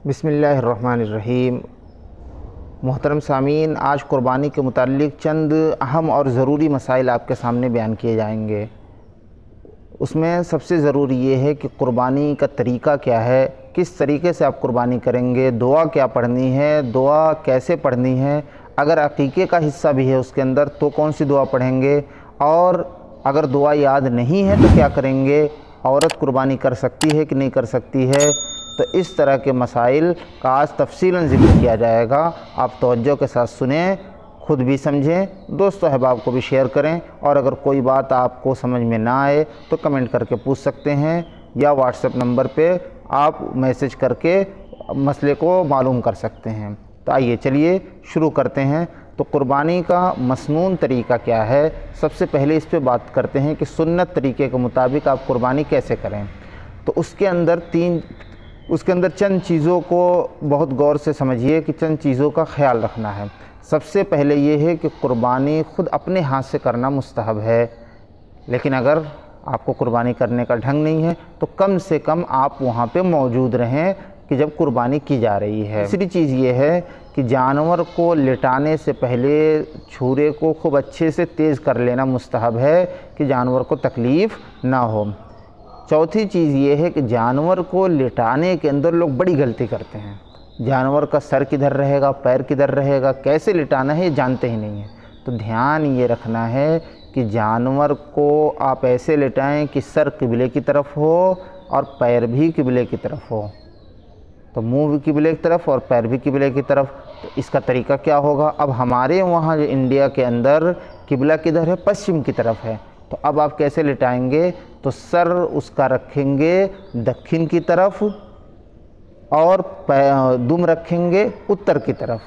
बिस्मिल्लाहिर्रहमानिर्रहीम। मोहतरम सामीन, आज क़ुरबानी के मुताल्लिक़ चंद अहम और ज़रूरी मसाइल आपके सामने बयान किए जाएंगे। उसमें सबसे ज़रूरी ये है कि क़ुरबानी का तरीक़ा क्या है, किस तरीक़े से आप क़ुरबानी करेंगे, दुआ क्या पढ़नी है, दुआ कैसे पढ़नी है, अगर अक़ीक़े का हिस्सा भी है उसके अंदर तो कौन सी दुआ पढ़ेंगे, और अगर दुआ याद नहीं है तो क्या करेंगे, औरत क़ुरबानी कर सकती है कि नहीं कर सकती है। तो इस तरह के मसाइल का आज तफ़सीलन ज़िक्र किया जाएगा। आप तवज्जो के साथ सुनें, ख़ुद भी समझें, दोस्तों अहबाब को भी शेयर करें, और अगर कोई बात आपको समझ में ना आए तो कमेंट करके पूछ सकते हैं या व्हाट्सएप नंबर पे आप मैसेज करके मसले को मालूम कर सकते हैं। तो आइए चलिए शुरू करते हैं। तो क़ुरबानी का मसनून तरीक़ा क्या है, सबसे पहले इस पे बात करते हैं कि सुन्नत तरीक़े के मुताबिक आप क़ुरबानी कैसे करें। तो उसके अंदर चंद चीज़ों को बहुत गौर से समझिए कि चंद चीज़ों का ख्याल रखना है। सबसे पहले ये है कि क़ुरबानी ख़ुद अपने हाथ से करना मुस्तहब है, लेकिन अगर आपको क़ुरबानी करने का ढंग नहीं है तो कम से कम आप वहाँ पे मौजूद रहें कि जब क़ुरबानी की जा रही है। तीसरी चीज़ ये है कि जानवर को लिटाने से पहले छुरे को खूब अच्छे से तेज़ कर लेना मुस्तहब है कि जानवर को तकलीफ़ ना हो। चौथी चीज़ ये है कि जानवर को लिटाने के अंदर लोग बड़ी गलती करते हैं। जानवर का सर किधर रहेगा, पैर किधर रहेगा, कैसे लिटाना है ये जानते ही नहीं हैं। तो ध्यान ये रखना है कि जानवर को आप ऐसे लिटाएं कि सर किबले की तरफ हो और पैर भी किबले की तरफ हो। तो मुंह भी किबले की तरफ और पैर भी किबले की तरफ। तो इसका तरीका क्या होगा, अब हमारे वहाँ जो इंडिया के अंदर किबला किधर है, पश्चिम की तरफ है। तो अब आप कैसे लिटाएंगे, तो सर उसका रखेंगे दक्षिण की तरफ और दुम रखेंगे उत्तर की तरफ।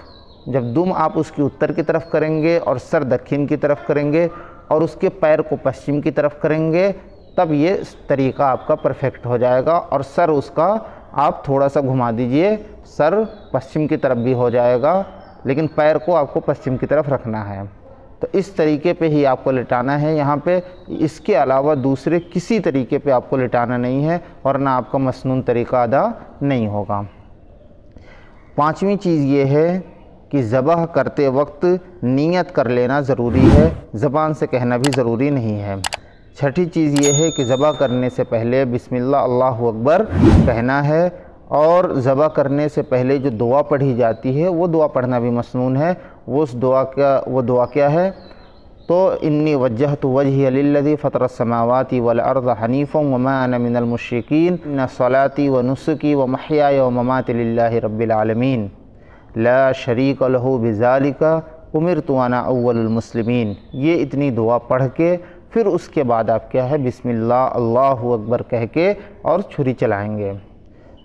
जब दुम आप उसकी उत्तर की तरफ करेंगे और सर दक्षिण की तरफ करेंगे और उसके पैर को पश्चिम की तरफ करेंगे, तब ये तरीका आपका परफेक्ट हो जाएगा। और सर उसका आप थोड़ा सा घुमा दीजिए, सर पश्चिम की तरफ भी हो जाएगा, लेकिन पैर को आपको पश्चिम की तरफ रखना है। तो इस तरीके पे ही आपको लिटाना है यहाँ पे। इसके अलावा दूसरे किसी तरीके पे आपको लिटाना नहीं है, और ना आपका मसनून तरीका अदा नहीं होगा। पांचवी चीज़ ये है कि ज़बह करते वक्त नियत कर लेना ज़रूरी है, ज़बान से कहना भी ज़रूरी नहीं है। छठी चीज़ ये है कि ज़बह करने से पहले बिस्मिल्लाह अल्लाहु अकबर कहना है, और ज़बह करने से पहले जो दुआ पढ़ी जाती है वो दुआ पढ़ना भी मसनून है। वो दुआ क्या है, तो इन्नी वज्जहतु वजहिया लिल्लज़ी फ़तरस समावाति वल अर्ज़ हनीफ़न वमा अना मिनल मुश्रिकीन इन्ना सलाती व नुस्की व महयाय व ममाति लिल्लाहि रब्बिल आलमीन ला शरीक लहू बिज़ालिका उमिरतु अना अव्वलुल मुस्लिमीन। ये इतनी दुआ पढ़ के फिर उसके बाद आप क्या है, बिस्मिल्लाह अल्लाहु अकबर कह के और छुरी चलाएँगे।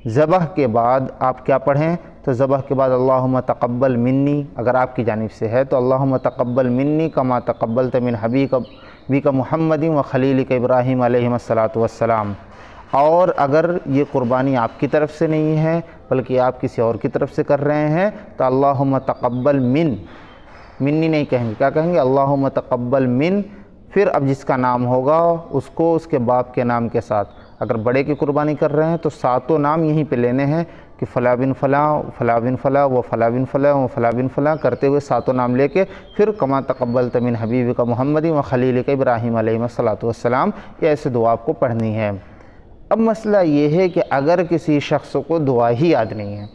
ज़बह के बाद आप क्या पढ़ें, तो ज़बह के बाद अल्लाहुम्मा तक़ब्बल मिन्नी, अगर आपकी जानिब से है तो अल्लाहुम्मा तक़ब्बल मिन्नी कमा तक़ब्बलत मिन हबीबिका मुहम्मदिन व खलीलिका इब्राहीम अलैहिस्सलातु वस्सलाम। और अगर ये क़ुरबानी आपकी तरफ से नहीं है बल्कि आप किसी और की तरफ से कर रहे हैं तो अल्लाहुम्मा तक़ब्बल मिन्नी नहीं कहेंगे, क्या कहेंगे, अल्लाहुम्मा तक़ब्बल मिन। फिर अब जिसका नाम होगा उसको उसके बाप के नाम के साथ, अगर बड़े की कुर्बानी कर रहे हैं तो सातों नाम यहीं पे लेने हैं कि फ़ला बिन फ़ला, फ़ला बिन फ़ला, वो फ़ला बिन फ़ला, वो फ़ला बिन फ़ला करते हुए सातों नाम लेके फिर कमा तक़ब्बलत मिन हबीबिका मुहम्मदिन व खलीलिका इब्राहीम अलैहिस्सलातु वस्सलाम, ये ऐसे दुआ आपको पढ़नी है। अब मसला ये है कि अगर किसी शख्स को दुआ ही याद नहीं है,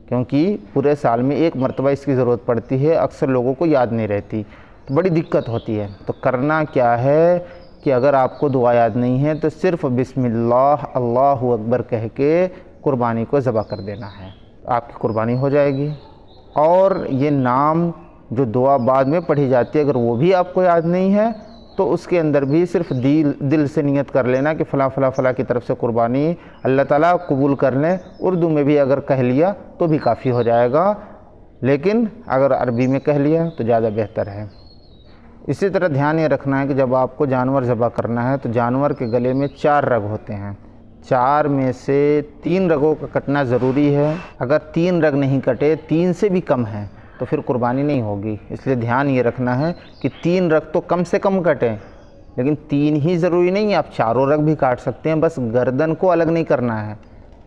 क्योंकि पूरे साल में एक मरतबा इसकी ज़रूरत पड़ती है, अक्सर लोगों को याद नहीं रहती, तो बड़ी दिक्कत होती है। तो करना क्या है कि अगर आपको दुआ याद नहीं है तो सिर्फ़ बिस्मिल्लाह अल्लाहु अकबर कह के कुर्बानी को ज़बह कर देना है, आपकी कुर्बानी हो जाएगी। और ये नाम जो दुआ बाद में पढ़ी जाती है, अगर वो भी आपको याद नहीं है तो उसके अंदर भी सिर्फ़ दिल से नियत कर लेना कि फ़ला फ़ला फ़ला की तरफ से कुर्बानी अल्लाह ताला कबूल कर लें। उर्दू में भी अगर कह लिया तो भी काफ़ी हो जाएगा, लेकिन अगर अरबी में कह लिया तो ज़्यादा बेहतर है। इसी तरह ध्यान ये रखना है कि जब आपको जानवर ज़बह करना है तो जानवर के गले में 4 रग होते हैं, 4 में से 3 रगों का कटना ज़रूरी है। अगर 3 रग नहीं कटे, 3 से भी कम हैं, तो फिर कुर्बानी नहीं होगी। इसलिए ध्यान ये रखना है कि 3 रग तो कम से कम कटें, लेकिन 3 ही ज़रूरी नहीं, आप चारों रग भी काट सकते हैं, बस गर्दन को अलग नहीं करना है,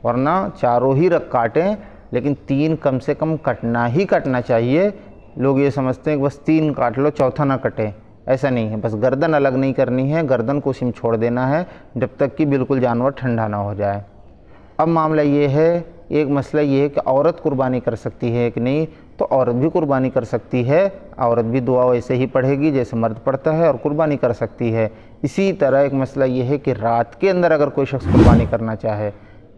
वरना चारों ही रग काटें لیکن 3 کم سے کم کٹنا ہی کٹنا چاہیے۔ لوگ یہ سمجھتے ہیں کہ بس 3 کاٹ لو چوتھا نہ کٹے، ایسا نہیں ہے۔ بس گردن الگ نہیں کرنی ہے، گردن کو اسی میں چھوڑ دینا ہے جب تک کہ بالکل جانور ٹھنڈا نہ ہو جائے۔ اب معاملہ یہ ہے، ایک مسئلہ یہ ہے کہ عورت قربانی کر سکتی ہے کہ نہیں، تو عورت بھی قربانی کر سکتی ہے، عورت بھی دعا ویسے ہی پڑھے گی جیسے مرد پڑھتا ہے اور قربانی کر سکتی ہے۔ اسی طرح ایک مسئلہ یہ ہے کہ رات کے اندر اگر کوئی شخص قربانی کرنا چاہے،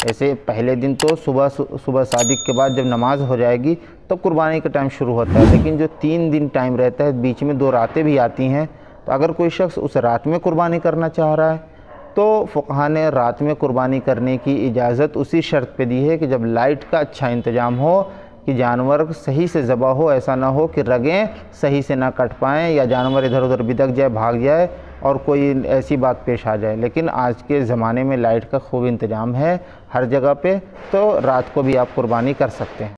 ایسے پہلے دن تو صبح صادق کے بعد جب نماز ہو جائے گی تب قربانی کا ٹائم شروع ہوتا ہے، لیکن جو 3 دن ٹائم رہتا ہے، بیچ میں 2 راتیں بھی آتی ہیں، تو اگر کوئی شخص اس رات میں قربانی کرنا چاہ رہا ہے تو فقہا نے رات میں قربانی کرنے کی اجازت اسی شرط پہ دی ہے کہ جب لائٹ کا اچھا انتظام ہو، کہ جانور صحیح سے ذبح ہو، ایسا نہ ہو کہ رگیں صحیح سے نہ کٹ پائیں یا جانور ادھر ادھر بھٹک جائے، بھاگ جائے اور کوئی ایسی بات پیش آ جائے۔ لیکن آج کے زمانے میں لائٹ کا خوب انتظام ہے ہر جگہ پہ، تو رات کو بھی آپ قربانی کر سکتے ہیں۔